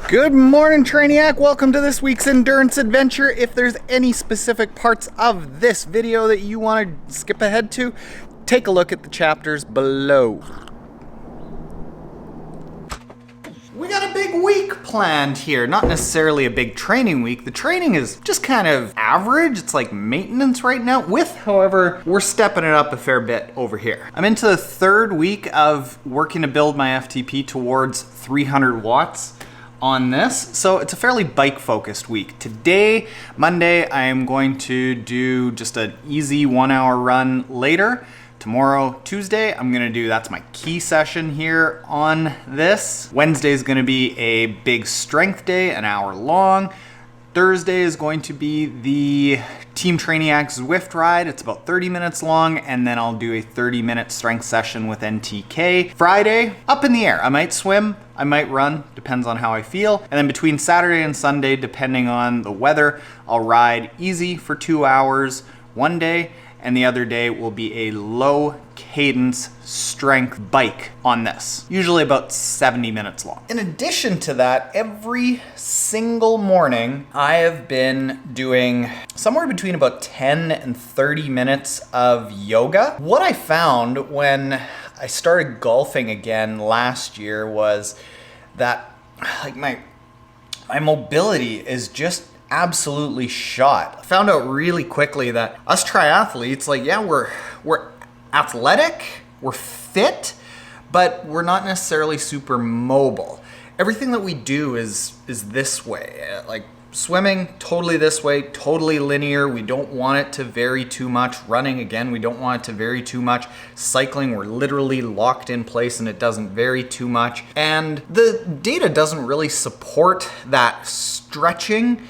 Good morning, Trainiac. Welcome to this week's endurance adventure. If there's any specific parts of this video that you want to skip ahead to, take a look at the chapters below. We got a big week planned here. Not necessarily a big training week. The training is just kind of average. It's like maintenance right now. However, we're stepping it up a fair bit over here. I'm into the third week of working to build my FTP towards 300 watts on this. So it's a fairly bike focused week. Today, Monday, I am going to do just an easy 1 hour run later. Tomorrow, Tuesday, that's my key session here on this. Wednesday is gonna be a big strength day, an hour long. Thursday is going to be the Team Trainiac Zwift ride. It's about 30 minutes long, and then I'll do a 30-minute strength session with NTK. Friday, up in the air. I might swim, I might run, depends on how I feel. And then between Saturday and Sunday, depending on the weather, I'll ride easy for 2 hours one day, and the other day will be a low cadence strength bike on this, usually about 70 minutes long. In addition to that, every single morning, I have been doing somewhere between about 10 and 30 minutes of yoga. What I found when I started golfing again last year was that like my mobility is just absolutely shot. I found out really quickly that us triathletes, we're athletic, we're fit, but we're not necessarily super mobile. Everything that we do is this way. Like swimming, totally this way, totally linear. We don't want it to vary too much. Running, again, we don't want it to vary too much. Cycling, we're literally locked in place and it doesn't vary too much. And the data doesn't really support that stretching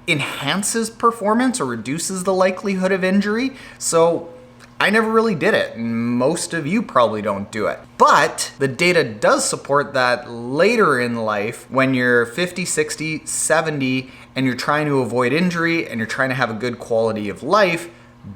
enhances performance or reduces the likelihood of injury. So I never really did it, and most of you probably don't do it. But the data does support that later in life, when you're 50, 60, 70, and you're trying to avoid injury and you're trying to have a good quality of life,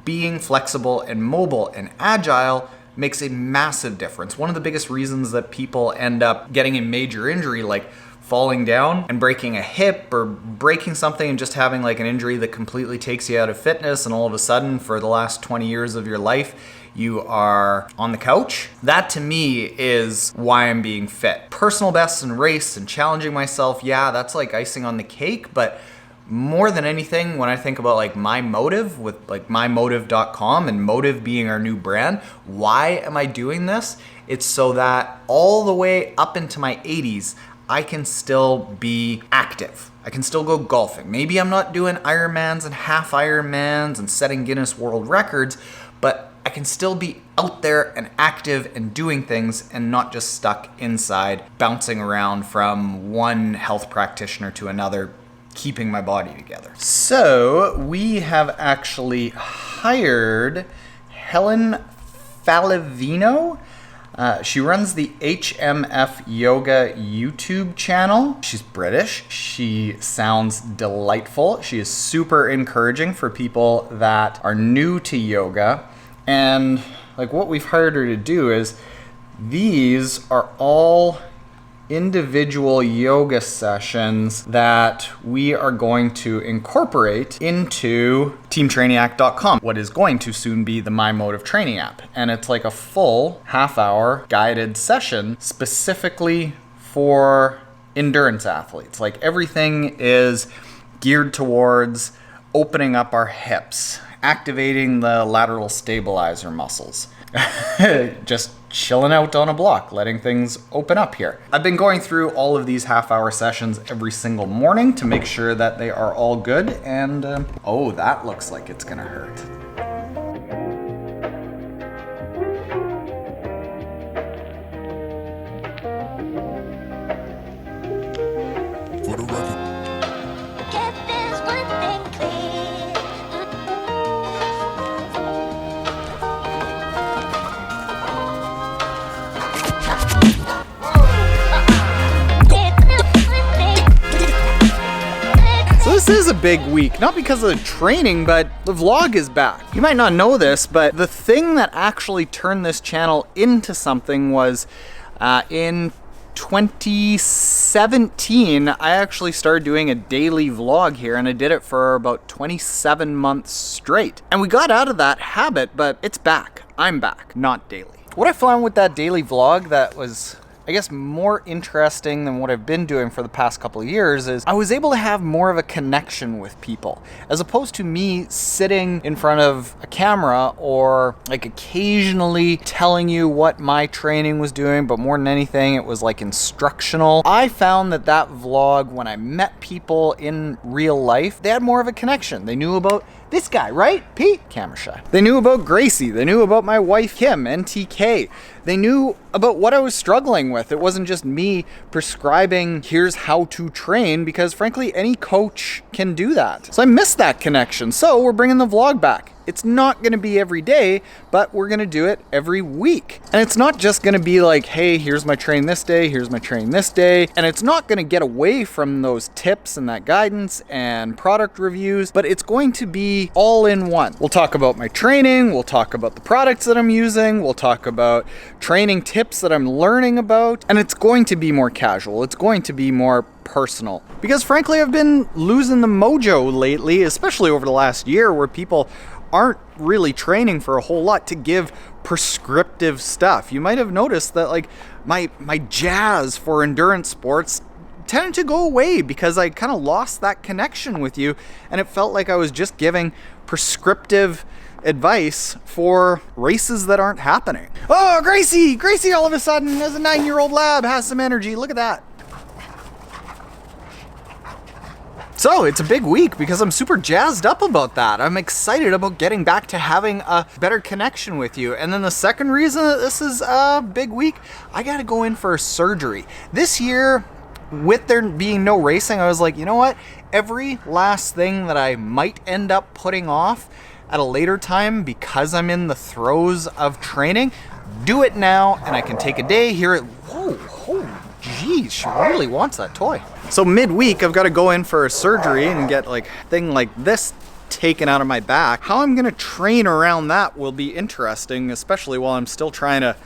being flexible and mobile and agile makes a massive difference. One of the biggest reasons that people end up getting a major injury, like falling down and breaking a hip or breaking something and just having like an injury that completely takes you out of fitness, and all of a sudden for the last 20 years of your life you are on the couch. That to me is why I'm being fit. Personal bests and race and challenging myself, yeah, that's like icing on the cake, but more than anything, when I think about like my motive with like mymotive.com and Motive being our new brand, why am I doing this? It's so that all the way up into my 80s I can still be active. I can still go golfing. Maybe I'm not doing Ironmans and half Ironmans and setting Guinness World Records, but I can still be out there and active and doing things and not just stuck inside, bouncing around from one health practitioner to another, keeping my body together. So we have actually hired Helen Falavino. She runs the HMF Yoga YouTube channel. She's British. She sounds delightful. She is super encouraging for people that are new to yoga. And like what we've hired her to do is, these are all individual yoga sessions that we are going to incorporate into teamtrainiac.com, what is going to soon be the My Motive training app. And it's like a full half-hour guided session specifically for endurance athletes. Like everything is geared towards opening up our hips, activating the lateral stabilizer muscles, just chilling out on a block, letting things open up here. I've been going through all of these half-hour sessions every single morning to make sure that they are all good, and oh, that looks like it's gonna hurt. For the record. Get this one thing clear. So this is a big week, not because of the training, but the vlog is back. You might not know this, but the thing that actually turned this channel into something was in 2017, I actually started doing a daily vlog here, and I did it for about 27 months straight. And we got out of that habit, but it's back. I'm back, not daily. What I found with that daily vlog that was, I guess, more interesting than what I've been doing for the past couple of years is I was able to have more of a connection with people, as opposed to me sitting in front of a camera or like occasionally telling you what my training was doing, but more than anything, it was like instructional. I found that vlog, when I met people in real life, they had more of a connection. They knew about this guy, right? Pete? Camera shy. They knew about Gracie. They knew about my wife, Kim, NTK. They knew about what I was struggling with. It wasn't just me prescribing, here's how to train, because frankly, any coach can do that. So I missed that connection. So we're bringing the vlog back. It's not going to be every day, but we're going to do it every week. And it's not just going to be like, hey, here's my training this day, here's my training this day. And it's not going to get away from those tips and that guidance and product reviews, but it's going to be all in one. We'll talk about my training, we'll talk about the products that I'm using, we'll talk about training tips that I'm learning about, and it's going to be more casual. It's going to be more personal. Because frankly, I've been losing the mojo lately, especially over the last year, where people aren't really training for a whole lot to give prescriptive stuff. You might have noticed that like my jazz for endurance sports tended to go away because I kind of lost that connection with you, and it felt like I was just giving prescriptive advice for races that aren't happening. Oh, Gracie all of a sudden as a 9-year-old lab has some energy. Look at that. So it's a big week because I'm super jazzed up about that. I'm excited about getting back to having a better connection with you. And then the second reason that this is a big week, I gotta go in for surgery. This year, with there being no racing, I was like, you know what? Every last thing that I might end up putting off at a later time because I'm in the throes of training, do it now and I can take a day, hear it. Whoa, holy geez, she really wants that toy. So midweek, I've got to go in for a surgery and get like a thing like this taken out of my back. How I'm going to train around that will be interesting, especially while I'm still trying to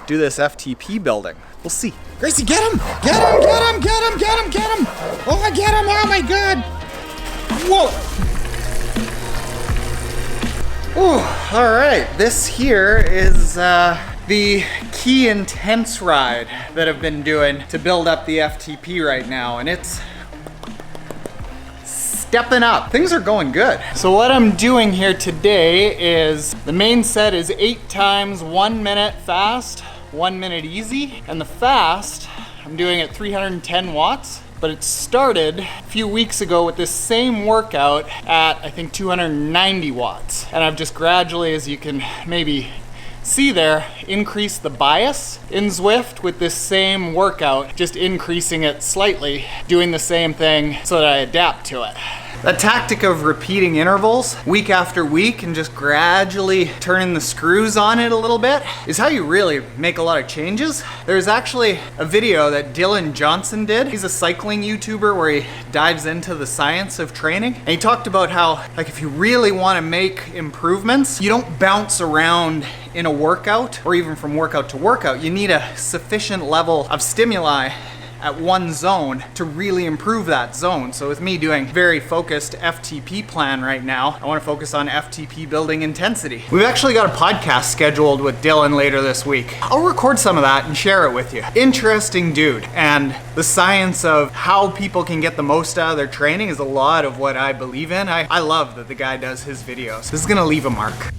do this FTP building. We'll see. Gracie, get him! Get him! Get him! Get him! Get him! Get him! Oh, I get him! Oh my God! Whoa! Ooh, all right. This here is the key intense ride that I've been doing to build up the FTP right now, and it's stepping up. Things are going good. So what I'm doing here today is the main set is 8 times 1 minute fast, 1 minute easy, and the fast I'm doing at 310 watts. But it started a few weeks ago with this same workout at I think 290 watts, and I've just gradually, as you can maybe see there, increase the bias in Zwift with this same workout, just increasing it slightly, doing the same thing so that I adapt to it. The tactic of repeating intervals week after week and just gradually turning the screws on it a little bit is how you really make a lot of changes. There's actually a video that Dylan Johnson did. He's a cycling YouTuber where he dives into the science of training. And he talked about how, like, if you really want to make improvements, you don't bounce around in a workout or even from workout to workout. You need a sufficient level of stimuli at one zone to really improve that zone. So with me doing very focused FTP plan right now, I want to focus on FTP building intensity. We've actually got a podcast scheduled with Dylan later this week. I'll record some of that and share it with you. Interesting dude, and the science of how people can get the most out of their training is a lot of what I believe in. I love that the guy does his videos. This is gonna leave a mark.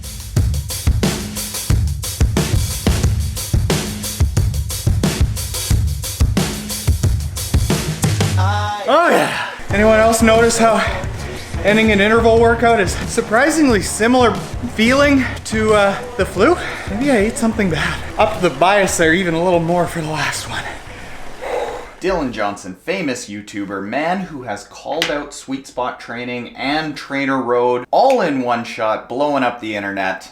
Oh yeah. Anyone else notice how ending an interval workout is surprisingly similar feeling to the flu? Maybe I ate something bad. Up the bias there even a little more for the last one. Dylan Johnson, famous YouTuber, man who has called out sweet spot training and trainer road all in one shot, blowing up the internet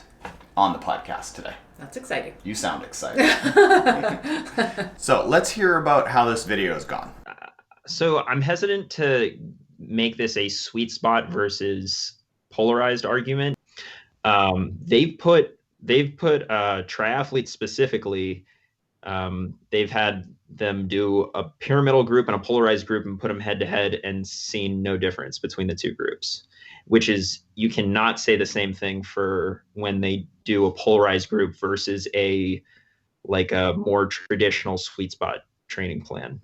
on the podcast today. That's exciting. You sound excited. So let's hear about how this video has gone. So I'm hesitant to make this a sweet spot versus polarized argument. They've put triathletes specifically They've had them do a pyramidal group and a polarized group and put them head to head and seen no difference between the two groups, which is, you cannot say the same thing for when they do a polarized group versus a more traditional sweet spot training plan.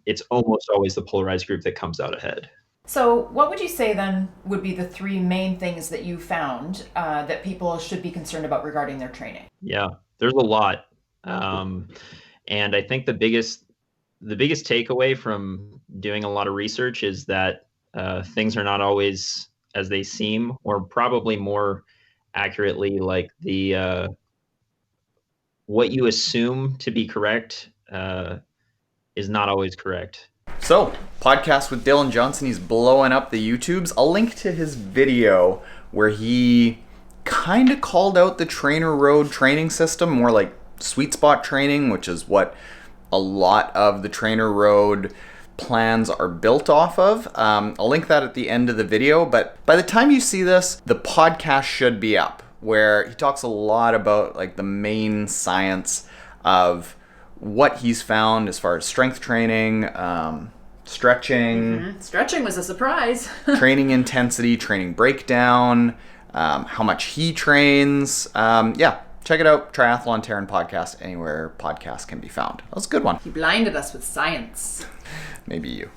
It's almost always the polarized group that comes out ahead. So what would you say then would be the three main things that you found that people should be concerned about regarding their training? Yeah, there's a lot. And I think the biggest takeaway from doing a lot of research is that things are not always as they seem, or probably more accurately, like what you assume to be correct is not always correct. So, podcast with Dylan Johnson, he's blowing up the YouTubes. I'll link to his video where he kind of called out the trainer road training system, more like sweet spot training, which is what a lot of the trainer road plans are built off of. I'll link that at the end of the video, but by the time you see this, the podcast should be up, where he talks a lot about like the main science of what he's found as far as strength training, stretching. Mm-hmm. Stretching was a surprise. Training intensity, training breakdown, how much he trains. Yeah, check it out. Triathlon Taren podcast, anywhere podcasts can be found. That was a good one. He blinded us with science. Maybe you.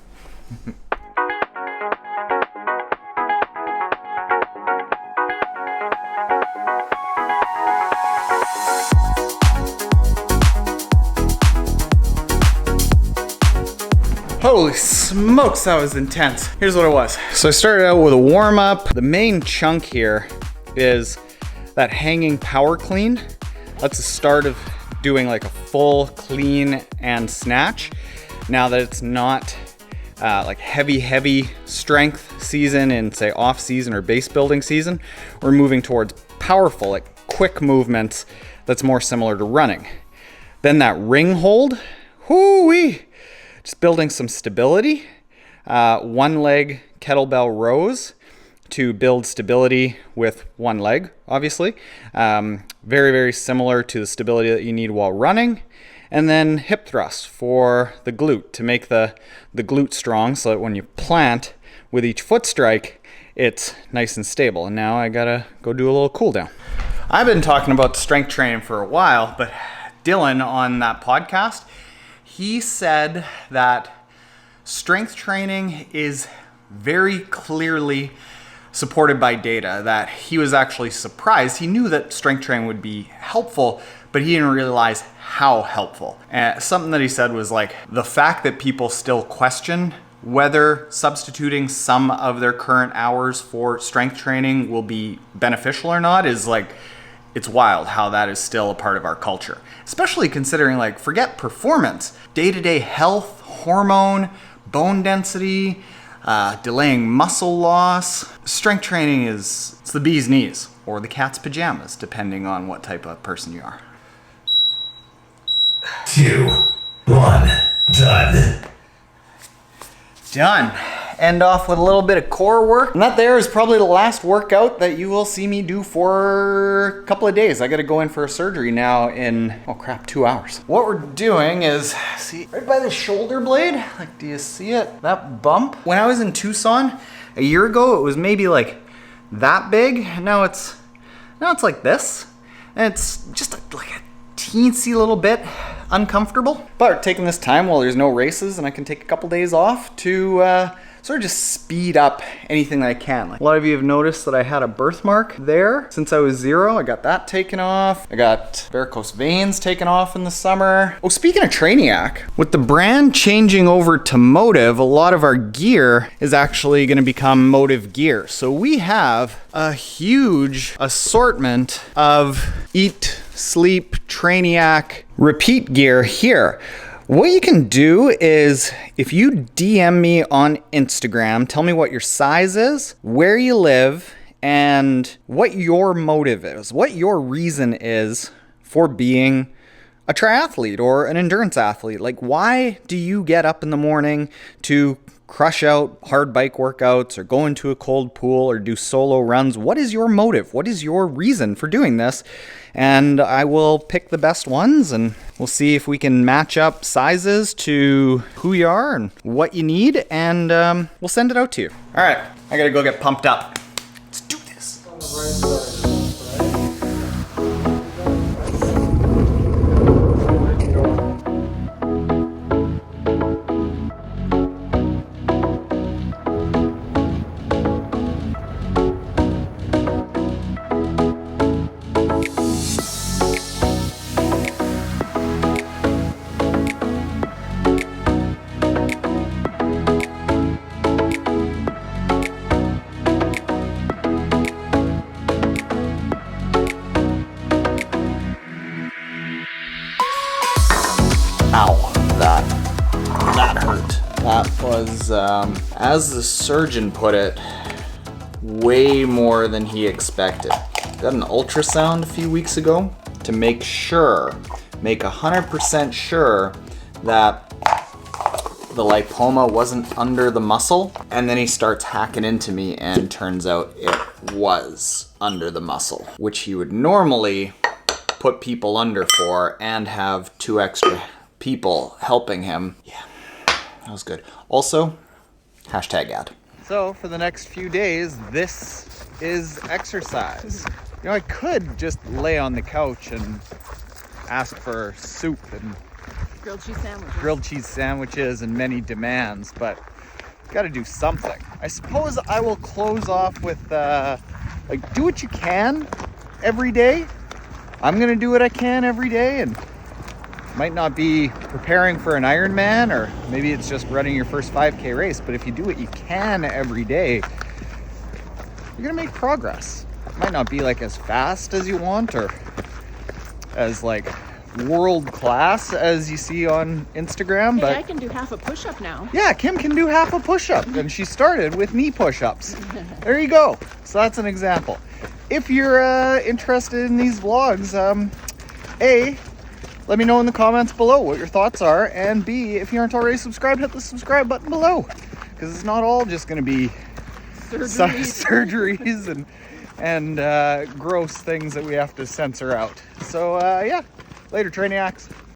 Holy smokes, that was intense. Here's what it was. So I started out with a warm up. The main chunk here is that hanging power clean. That's the start of doing like a full clean and snatch. Now that it's not like heavy strength season in say off season or base building season, we're moving towards powerful, like quick movements that's more similar to running. Then that ring hold, whoo-wee. Just building some stability. One leg kettlebell rows to build stability with one leg, obviously. Very similar to the stability that you need while running. And then hip thrusts for the glute to make the glute strong so that when you plant with each foot strike, it's nice and stable. And now I gotta go do a little cool down. I've been talking about strength training for a while, but Dylan on that podcast, he said that strength training is very clearly supported by data, that he was actually surprised. He knew that strength training would be helpful, but he didn't realize how helpful. And something that he said was like, the fact that people still question whether substituting some of their current hours for strength training will be beneficial or not is like, it's wild how that is still a part of our culture. Especially considering, like, forget performance, day-to-day health, hormone, bone density, delaying muscle loss. Strength training it's the bee's knees or the cat's pajamas, depending on what type of person you are. 2, 1, done. Done. End off with a little bit of core work. And that there is probably the last workout that you will see me do for a couple of days. I gotta go in for a surgery now in, 2 hours. What we're doing is, see, right by the shoulder blade, like, do you see it? That bump? When I was in Tucson a year ago, it was maybe like that big. And now it's like this. And it's just like a teensy little bit uncomfortable. But taking this time while there's no races and I can take a couple days off to sort of just speed up anything that I can. Like, a lot of you have noticed that I had a birthmark there since I was 0. I got that taken off. I got varicose veins taken off in the summer. Oh, speaking of Trainiac, with the brand changing over to Motive, a lot of our gear is actually going to become Motive gear. So we have a huge assortment of Eat, Sleep, Trainiac, repeat gear here. What you can do is, if you DM me on Instagram, tell me what your size is, where you live, and what your motive is, what your reason is for being a triathlete or an endurance athlete. Like, why do you get up in the morning to crush out hard bike workouts or go into a cold pool or do solo runs? What is your motive? What is your reason for doing this? And I will pick the best ones, and we'll see if we can match up sizes to who you are and what you need, and we'll send it out to you. All right, I gotta go get pumped up. Let's do this. Ow, that hurt. That was, as the surgeon put it, way more than he expected. Got an ultrasound a few weeks ago to make 100% sure that the lipoma wasn't under the muscle, and then he starts hacking into me, and turns out it was under the muscle, which he would normally put people under for and have 2 extra people helping him. Yeah, that was good. Also, #ad. So for the next few days, this is exercise. You know, I could just lay on the couch and ask for soup and grilled cheese sandwiches and many demands, but gotta do something. I suppose I will close off with like, do what you can every day. I'm gonna do what I can every day, and might not be preparing for an Ironman, or maybe it's just running your first 5K race, but if you do what you can every day, you're gonna make progress. It might not be like as fast as you want or as like world class as you see on Instagram, but I can do half a push-up now. yeah, Kim can do half a push-up, and she started with knee push-ups. There you go. So that's an example. If you're interested in these vlogs, let me know in the comments below what your thoughts are, and B, if you aren't already subscribed, hit the subscribe button below, because it's not all just going to be surgeries and gross things that we have to censor out. So yeah, later, Trainiacs.